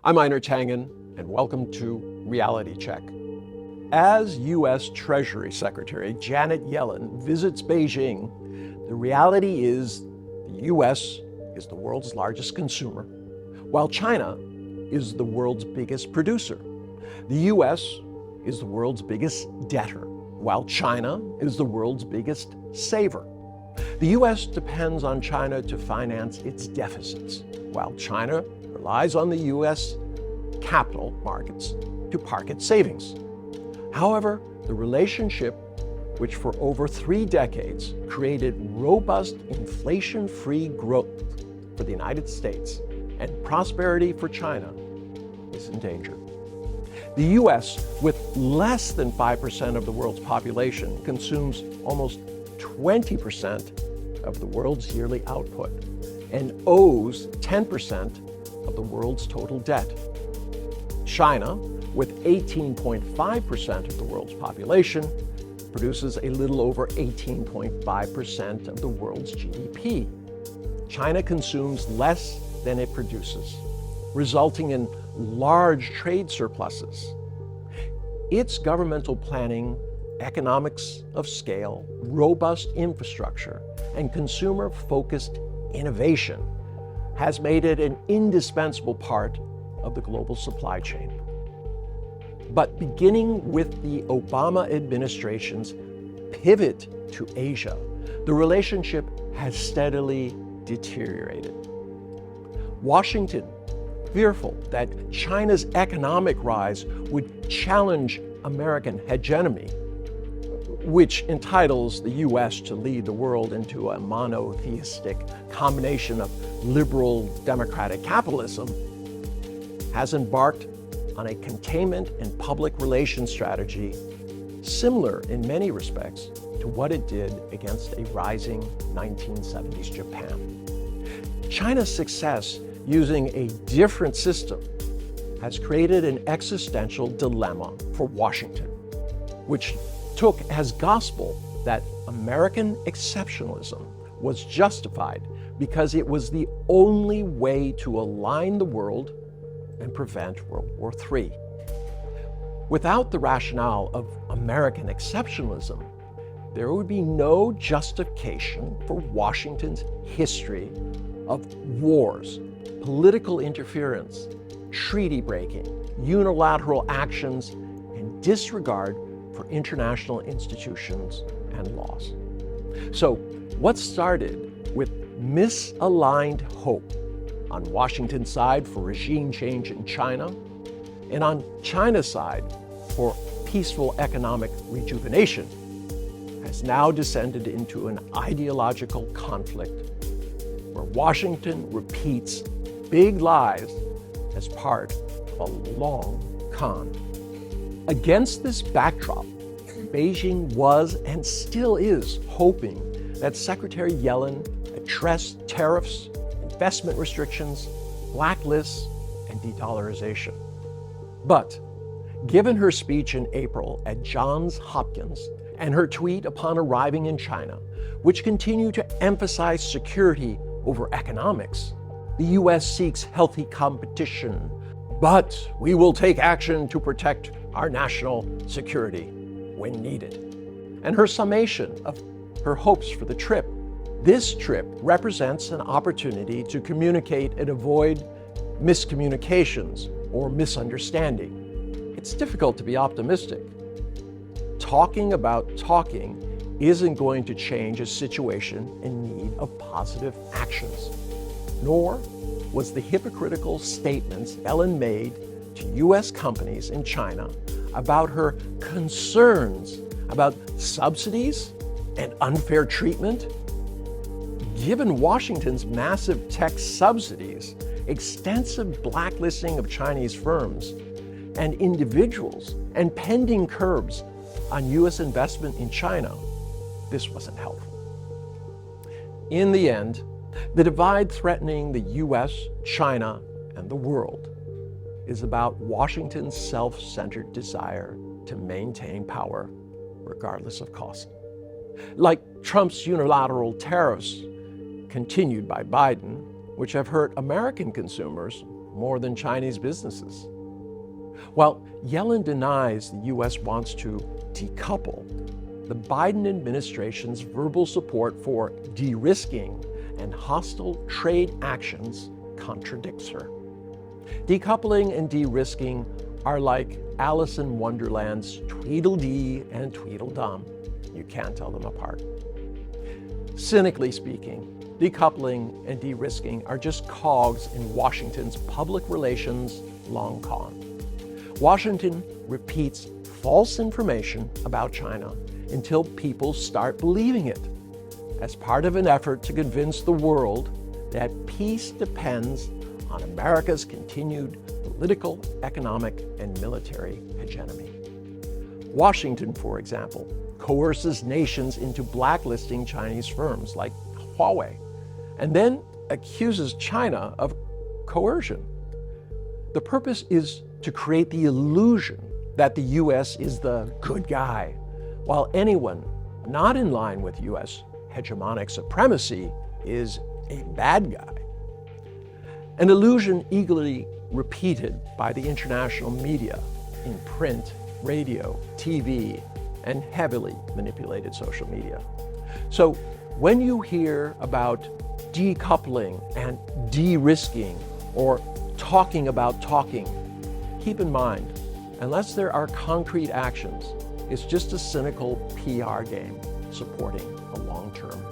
I'm Einar Tangen, and welcome to Reality Check. As U.S. Treasury Secretary Janet Yellen visits Beijing, the reality is the U.S. is the world's largest consumer, while China is the world's biggest producer. The U.S. is the world's biggest debtor, while China is the world's biggest saver. The U.S. depends on China to finance its deficits, while China relies on the U.S. capital markets to park its savings. However, the relationship, which for over 3 decades created robust inflation-free growth for the United States and prosperity for China, is in danger. The U.S., with less than 5% of the world's population, consumes almost 20% of the world's yearly output and owes 10% of the world's total debt. China, with 18.5% of the world's population, produces a little over 18.5% of the world's GDP. China consumes less than it produces, resulting in large trade surpluses. Its governmental planning, economics of scale, robust infrastructure, and consumer-focused innovation has made it an indispensable part of the global supply chain. But beginning with the Obama administration's pivot to Asia, the relationship has steadily deteriorated. Washington, fearful that China's economic rise would challenge American hegemony, which entitles the U.S. to lead the world into a monotheistic combination of liberal democratic capitalism, has embarked on a containment and public relations strategy similar in many respects to what it did against a rising 1970s Japan. China's success using a different system has created an existential dilemma for Washington, which took as gospel that American exceptionalism was justified because it was the only way to align the world and prevent World War III. Without the rationale of American exceptionalism, there would be no justification for Washington's history of wars, political interference, treaty breaking, unilateral actions, and disregard for international institutions and laws. So, what started with misaligned hope on Washington's side for regime change in China, and on China's side for peaceful economic rejuvenation, has now descended into an ideological conflict where Washington repeats big lies as part of a long con. Against this backdrop, Beijing was and still is hoping that Secretary Yellen address tariffs, investment restrictions, blacklists, and de-dollarization. But given her speech in April at Johns Hopkins and her tweet upon arriving in China, which continue to emphasize security over economics, the U.S. seeks healthy competition, but we will take action to protect our national security when needed. And her summation of her hopes for the trip. This trip represents an opportunity to communicate and avoid miscommunications or misunderstanding. It's difficult to be optimistic. Talking about talking isn't going to change a situation in need of positive actions. Nor was the hypocritical statements Yellen made to U.S. companies in China about her concerns about subsidies and unfair treatment. Given Washington's massive tech subsidies, extensive blacklisting of Chinese firms and individuals, and pending curbs on U.S. investment in China, this wasn't helpful. In the end, the divide threatening the U.S., China, and the world is about Washington's self-centered desire to maintain power regardless of cost. Like Trump's unilateral tariffs continued by Biden, which have hurt American consumers more than Chinese businesses. While Yellen denies the U.S. wants to decouple, the Biden administration's verbal support for de-risking and hostile trade actions contradicts her. Decoupling and de-risking are like Alice in Wonderland's Tweedledee and Tweedledum. You can't tell them apart. Cynically speaking, decoupling and de-risking are just cogs in Washington's public relations long con. Washington repeats false information about China until people start believing it, as part of an effort to convince the world that peace depends on America's continued political, economic, and military hegemony. Washington, for example, coerces nations into blacklisting Chinese firms like Huawei, and then accuses China of coercion. The purpose is to create the illusion that the U.S. is the good guy, while anyone not in line with U.S. hegemonic supremacy is a bad guy. An illusion eagerly repeated by the international media in print, radio, TV, and heavily manipulated social media. So when you hear about decoupling and de-risking or talking about talking, keep in mind, unless there are concrete actions, it's just a cynical PR game supporting a long-term